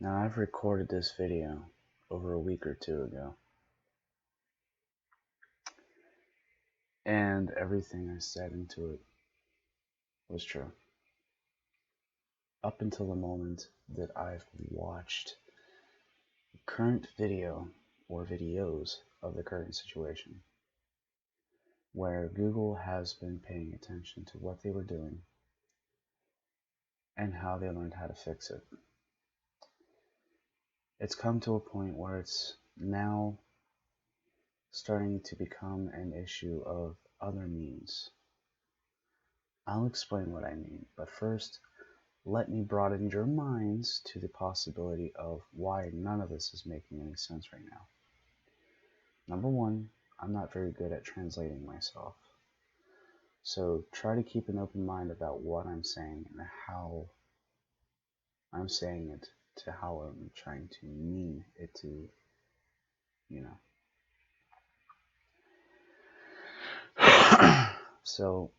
Now, I've recorded this video over a week or two ago, and everything I said into it was true. Up until the moment that I've watched the current video or videos of the current situation, where Google has been paying attention to what they were doing and how they learned how to fix it. It's come to a point where it's now starting to become an issue of other means. I'll explain what I mean, but first, let me broaden your minds to the possibility of why none of this is making any sense right now. Number one, I'm not very good at translating myself. So try to keep an open mind about what I'm saying and how I'm saying it to how I'm trying to mean it to, you know. So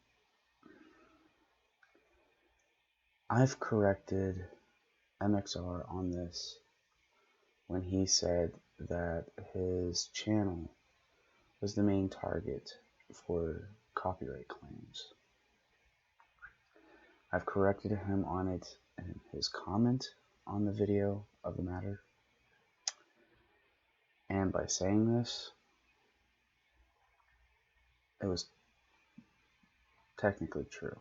I've corrected MXR on this when he said that his channel was the main target for copyright claims. I've corrected him on it in his comment on the video of the matter. And by saying this, it was technically true.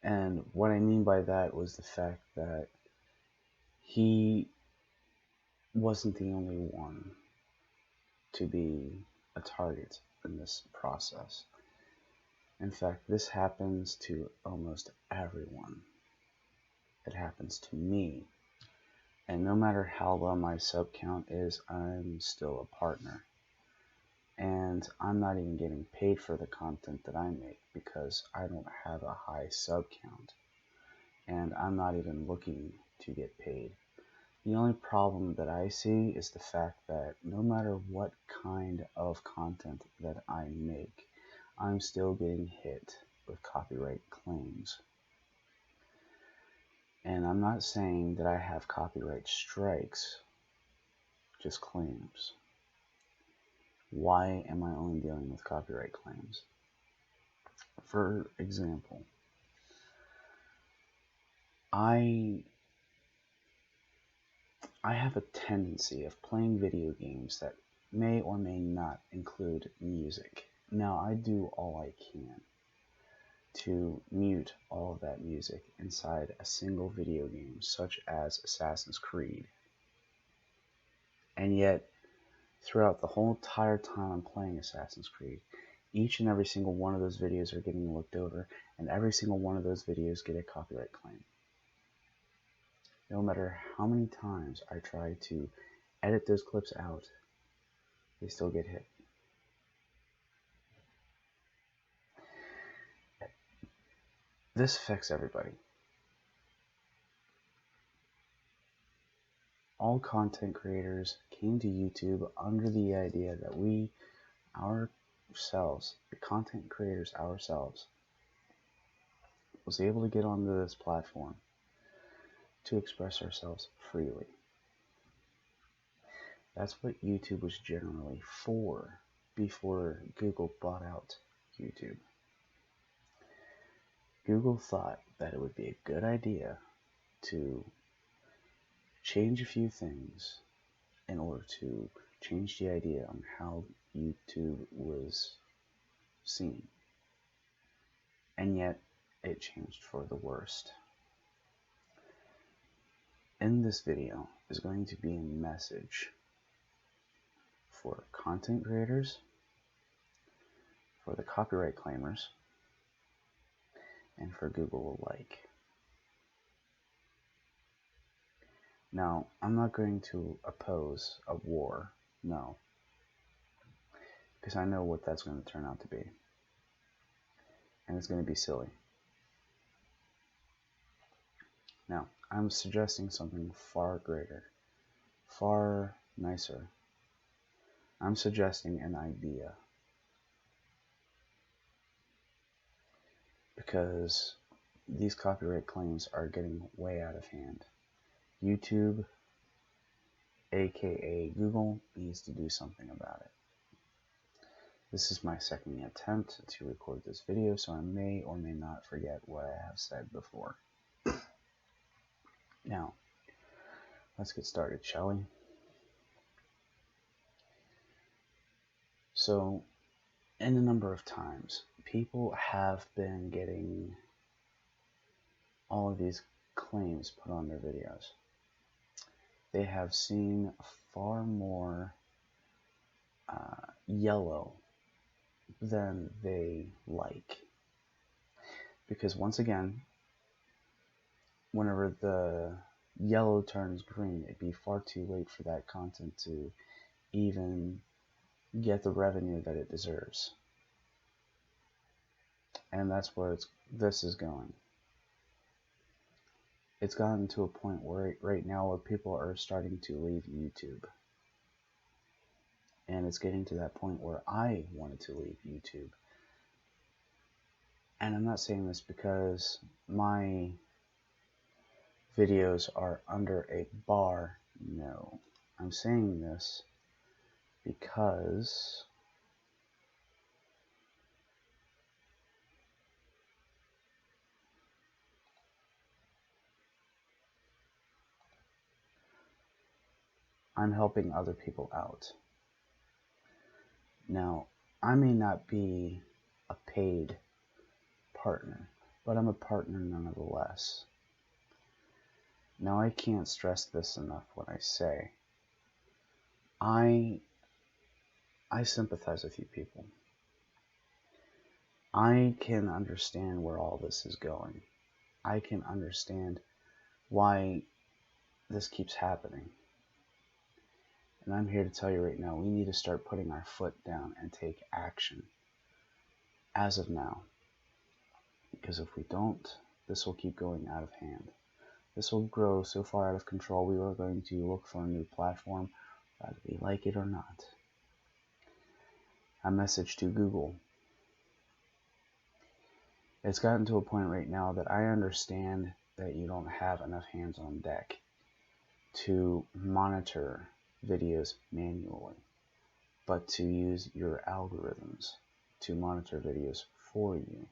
And what I mean by that was the fact that he wasn't the only one to be a target in this process. In fact, this happens to almost everyone. It happens to me. And no matter how low my sub count is, I'm still a partner. And I'm not even getting paid for the content that I make because I don't have a high sub count. And I'm not even looking to get paid. The only problem that I see is the fact that no matter what kind of content that I make, I'm still getting hit with copyright claims. And I'm not saying that I have copyright strikes, just claims. Why am I only dealing with copyright claims? For example, I have a tendency of playing video games that may or may not include music. Now, I do all I can to mute all of that music inside a single video game, such as Assassin's Creed. And yet, throughout the whole entire time I'm playing Assassin's Creed, each and every single one of those videos are getting looked over, and every single one of those videos get a copyright claim. No matter how many times I try to edit those clips out, they still get hit. This affects everybody. All content creators came to YouTube under the idea that we, ourselves, the content creators ourselves, was able to get onto this platform to express ourselves freely. That's what YouTube was generally for before Google bought out YouTube. Google thought that it would be a good idea to change a few things in order to change the idea on how YouTube was seen. And yet, it changed for the worst. In this video is going to be a message for content creators, for the copyright claimers, and for Google alike. Now, I'm not going to oppose a war, no, because I know what that's going to turn out to be, and it's going to be silly. Now, I'm suggesting something far greater, far nicer. I'm suggesting an idea. Because these copyright claims are getting way out of hand. YouTube, aka Google, needs to do something about it. This is my second attempt to record this video, so I may or may not forget what I have said before. Now, let's get started, shall we? So, in a number of times, people have been getting all of these claims put on their videos. They have seen far more yellow than they like. Because once again, whenever the yellow turns green, it'd be far too late for that content to even get the revenue that it deserves. And that's where this is going. It's gotten to a point where right now where people are starting to leave YouTube. And it's getting to that point where I wanted to leave YouTube. And I'm not saying this because my videos are under a bar. No. I'm saying this because I'm helping other people out. Now, I may not be a paid partner, but I'm a partner nonetheless. Now, I can't stress this enough when I say I sympathize with you people. I can understand where all this is going. I can understand why this keeps happening. And I'm here to tell you right now, we need to start putting our foot down and take action as of now. Because if we don't, this will keep going out of hand. This will grow so far out of control, we are going to look for a new platform, whether we like it or not. A message to Google. It's gotten to a point right now that I understand that you don't have enough hands on deck to monitor videos manually, but to use your algorithms to monitor videos for you.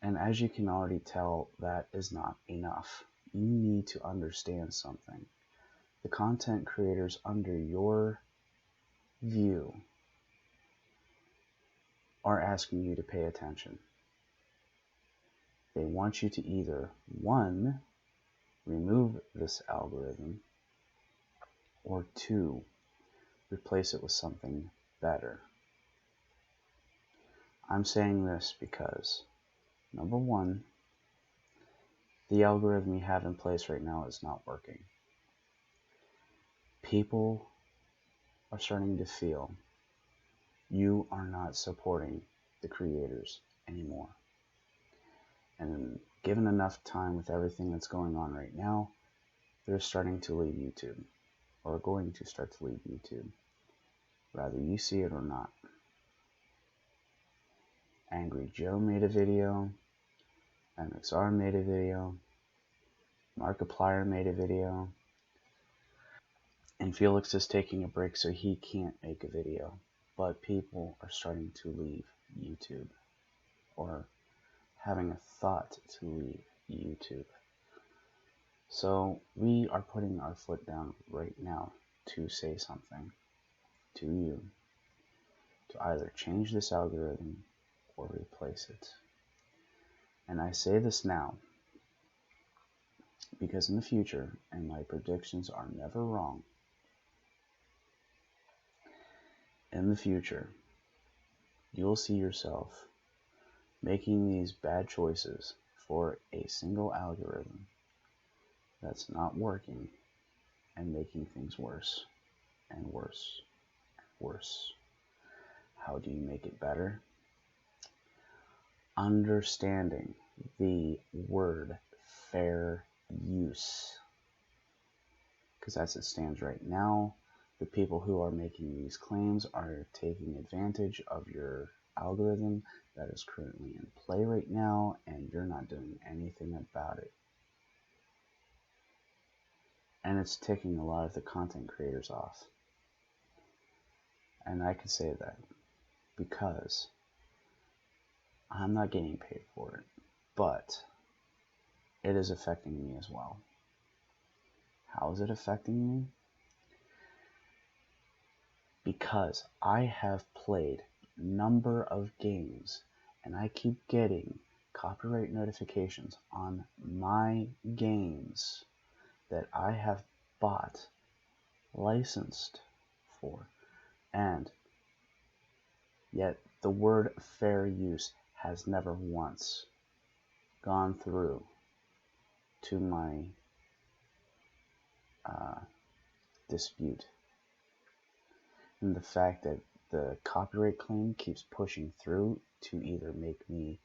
And as you can already tell, that is not enough. You need to understand something. The content creators under your view are asking you to pay attention. They want you to either, one, remove this algorithm, or two, replace it with something better. I'm saying this because, number one, the algorithm you have in place right now is not working. People are starting to feel you are not supporting the creators anymore. And given enough time with everything that's going on right now, they're starting to leave YouTube, or going to start to leave YouTube, whether you see it or not. Angry Joe made a video, MXR made a video, Markiplier made a video, and Felix is taking a break so he can't make a video. But people are starting to leave YouTube, or having a thought to leave YouTube. So we are putting our foot down right now to say something to you, to either change this algorithm or replace it. And I say this now because in the future, and my predictions are never wrong, in the future, you'll see yourself making these bad choices for a single algorithm that's not working and making things worse and worse and worse. How do you make it better? Understanding the word fair use. Because as it stands right now, the people who are making these claims are taking advantage of your algorithm that is currently in play right now, and you're not doing anything about it. And it's ticking a lot of the content creators off. And I can say that because I'm not getting paid for it, but it is affecting me as well. How is it affecting me? Because I have played a number of games and I keep getting copyright notifications on my games that I have bought, licensed for, and yet the word fair use has never once gone through to my dispute. And the fact that the copyright claim keeps pushing through to either make me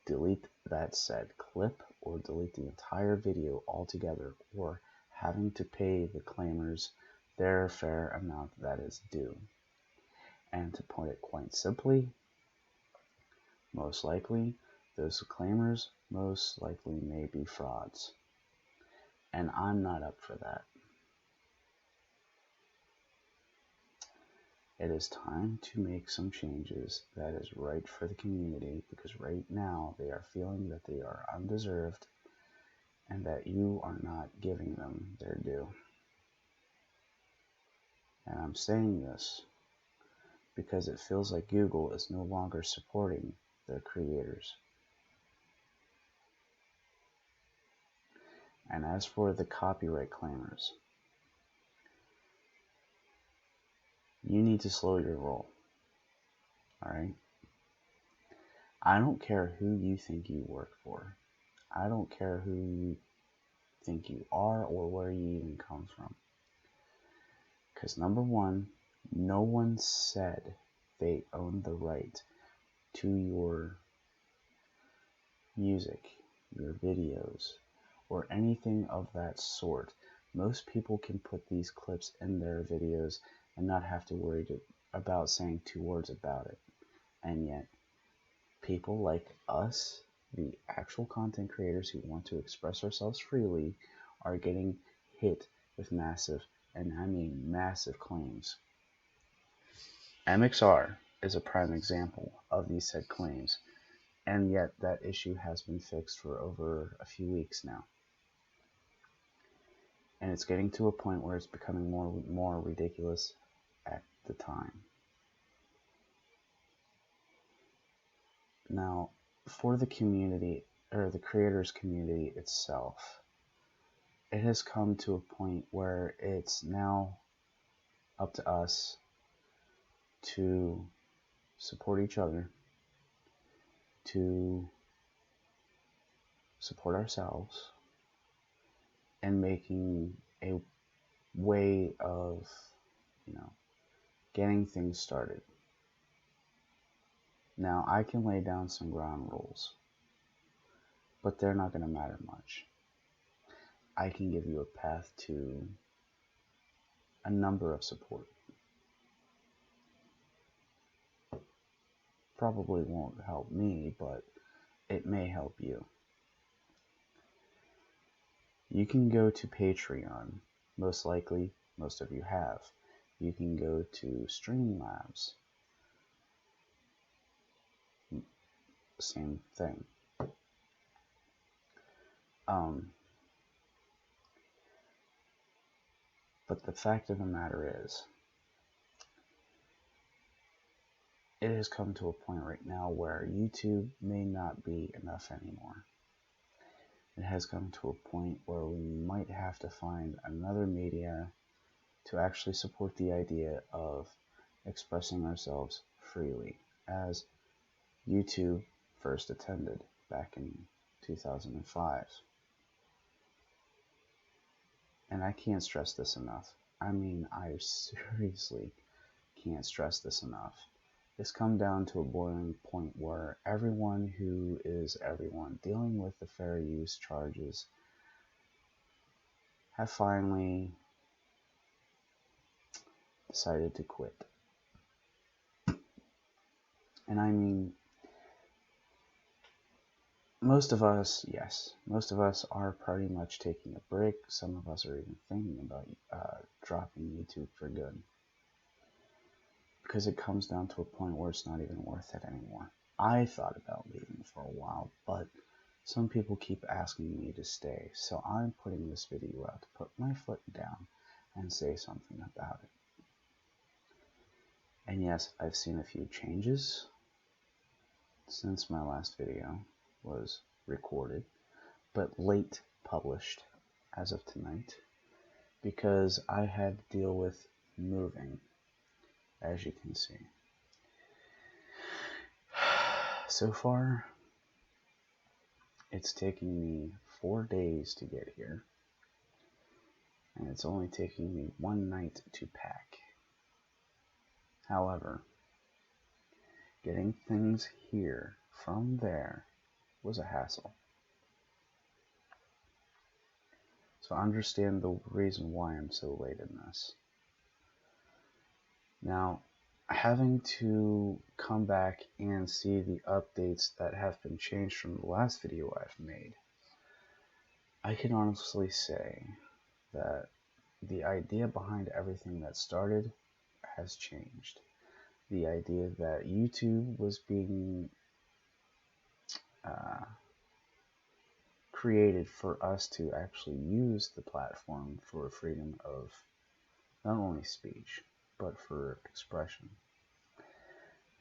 delete that said clip or delete the entire video altogether, or having to pay the claimers their fair amount that is due. And to put it quite simply, most likely, those claimers most likely may be frauds. And I'm not up for that. It is time to make some changes that is right for the community, because right now they are feeling that they are undeserved and that you are not giving them their due. And I'm saying this because it feels like Google is no longer supporting their creators. And as for the copyright claimers, you need to slow your roll. Alright? I don't care who you think you work for. I don't care who you think you are or where you even come from. Because number one, no one said they own the right to your music, your videos, or anything of that sort. Most people can put these clips in their videos and not have to worry about saying 2 words about it. And yet, people like us, the actual content creators who want to express ourselves freely, are getting hit with massive, and I mean massive, claims. MXR is a prime example of these said claims, and yet that issue has been fixed for over a few weeks now. And it's getting to a point where it's becoming more ridiculous at the time. Now, for the community, or the creators community itself, it has come to a point where it's now up to us to support each other, to support ourselves, and making a way of, getting things started. Now, I can lay down some ground rules, but they're not going to matter much. I can give you a path to a number of support. Probably won't help me, but it may help you. You can go to Patreon. Most likely, most of you have. You can go to Streamlabs. Same thing. But the fact of the matter is, it has come to a point right now where YouTube may not be enough anymore. It has come to a point where we might have to find another media to actually support the idea of expressing ourselves freely, as YouTube first attended back in 2005. And I can't stress this enough. I mean, I seriously can't stress this enough. It's come down to a boiling point where everyone who is everyone dealing with the fair use charges have finally decided to quit. And I mean, most of us are pretty much taking a break. Some of us are even thinking about dropping YouTube for good. Because it comes down to a point where it's not even worth it anymore. I thought about leaving for a while, but some people keep asking me to stay, so I'm putting this video out to put my foot down and say something about it. And yes, I've seen a few changes since my last video was recorded, but late published as of tonight, because I had to deal with moving, as you can see. So far, it's taken me 4 days to get here, and it's only taking me 1 night to pack. However, getting things here from there was a hassle. So I understand the reason why I'm so late in this. Now, having to come back and see the updates that have been changed from the last video I've made, I can honestly say that the idea behind everything that started has changed. The idea that YouTube was being created for us to actually use the platform for freedom of not only speech, but for expression.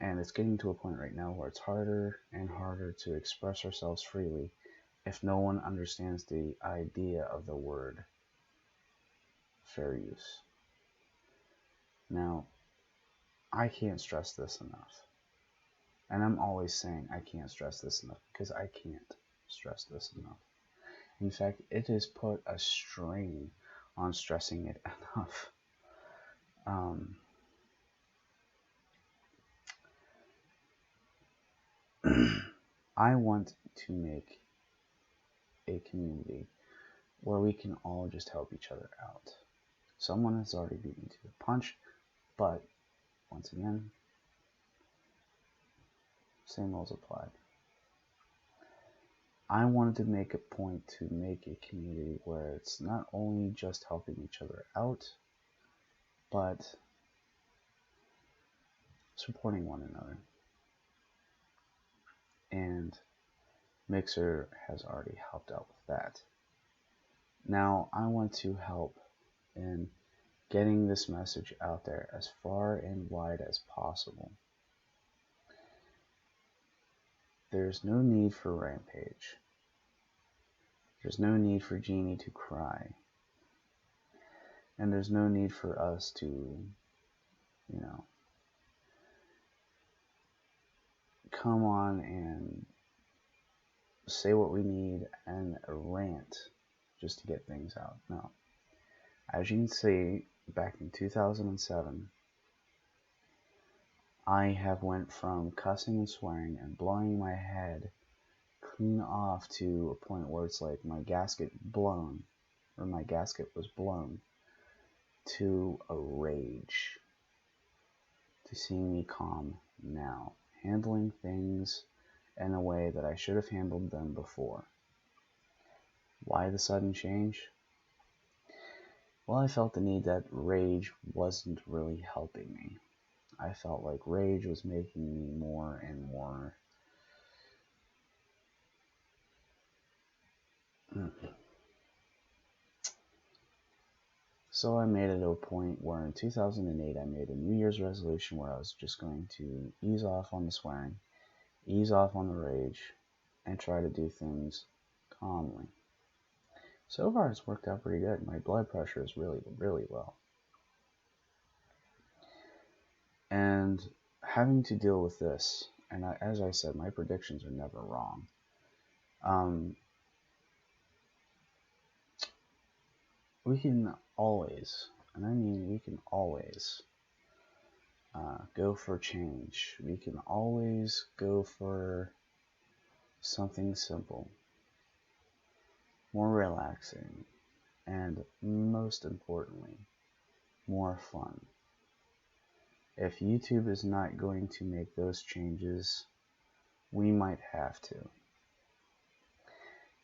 And it's getting to a point right now where it's harder and harder to express ourselves freely if no one understands the idea of the word fair use. Now, I can't stress this enough. And I'm always saying I can't stress this enough because I can't stress this enough. In fact, it has put a strain on stressing it enough. I want to make a community where we can all just help each other out. Someone has already beaten me to the punch, but once again, same rules applied. I wanted to make a point to make a community where it's not only just helping each other out, but supporting one another. And Mixer has already helped out with that. Now I want to help in getting this message out there as far and wide as possible. There's no need for Rampage. There's no need for Genie to cry. And there's no need for us to, come on and say what we need and rant just to get things out. No. As you can see, back in 2007, I have went from cussing and swearing and blowing my head clean off to a point where it's like my gasket was blown, to a rage, to seeing me calm now, handling things in a way that I should have handled them before. Why the sudden change? Well, I felt the need that rage wasn't really helping me. I felt like rage was making me more and more So I made it to a point where in 2008 I made a New Year's resolution where I was just going to ease off on the swearing, ease off on the rage, and try to do things calmly. So far it's worked out pretty good. My blood pressure is really, really low. And having to deal with this, and as I said, my predictions are never wrong. We can always, and I mean we can always, go for change. We can always go for something simple, more relaxing, and most importantly, more fun. If YouTube is not going to make those changes, we might have to.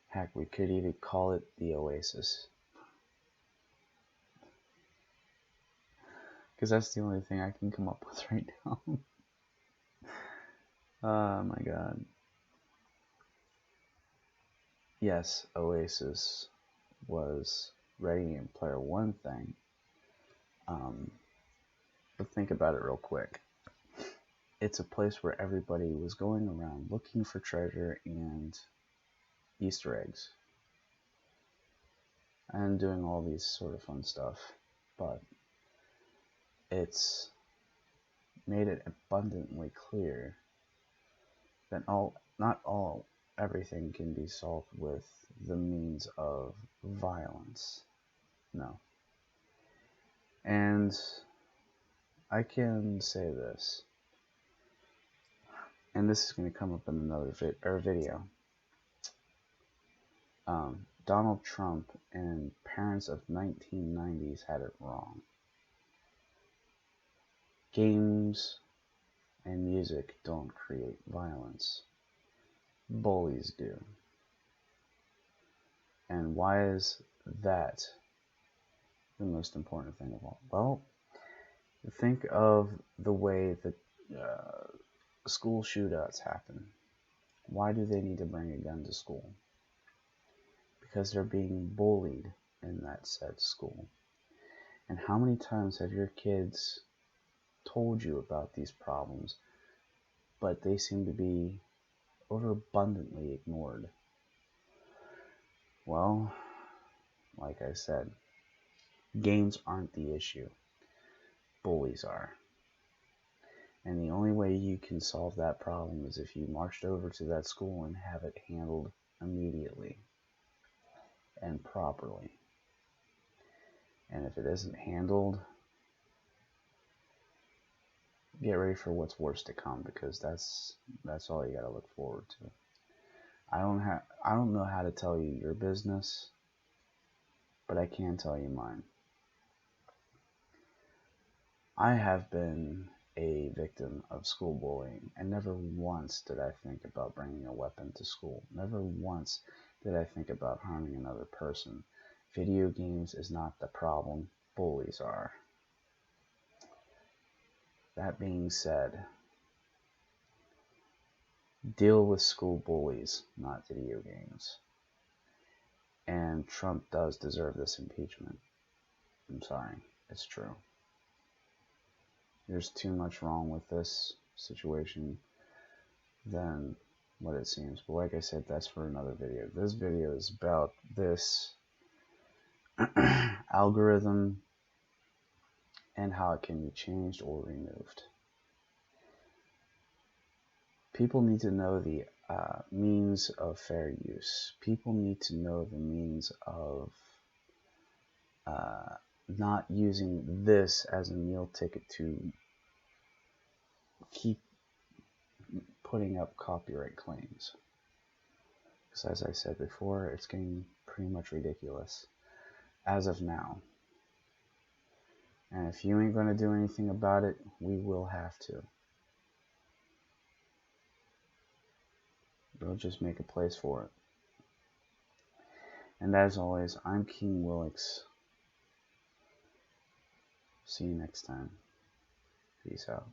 Heck, we could even call it the Oasis. Because that's the only thing I can come up with right now. Oh my god. Yes, Oasis was Ready Player One thing. But think about it real quick. It's a place where everybody was going around looking for treasure and Easter eggs and doing all these sort of fun stuff. But it's made it abundantly clear that not everything can be solved with the means of violence. No. And I can say this, and this is going to come up in another video. Donald Trump and parents of 1990s had it wrong. Games and music don't create violence. Bullies do. And why is that the most important thing of all? Well, think of the way that school shootouts happen. Why do they need to bring a gun to school? Because they're being bullied in that said school. And how many times have your kids told you about these problems, but they seem to be overabundantly ignored? Well, like I said, games aren't the issue. Bullies are. And the only way you can solve that problem is if you marched over to that school and have it handled immediately and properly. And if it isn't handled, get ready for what's worse to come, because that's all you got to look forward to. I don't know how to tell you your business, but I can tell you mine. I have been a victim of school bullying, and never once did I think about bringing a weapon to school. Never once did I think about harming another person. Video games is not the problem, bullies are. That being said, deal with school bullies, not video games. And Trump does deserve this impeachment. I'm sorry, it's true. There's too much wrong with this situation than what it seems. But like I said, that's for another video. This video is about this algorithm and how it can be changed or removed. People need to know the means of fair use. People need to know the means of not using this as a meal ticket to keep putting up copyright claims. Because as I said before, it's getting pretty much ridiculous as of now. And if you ain't going to do anything about it, we will have to. We'll just make a place for it. And as always, I'm King Willix. See you next time. Peace out.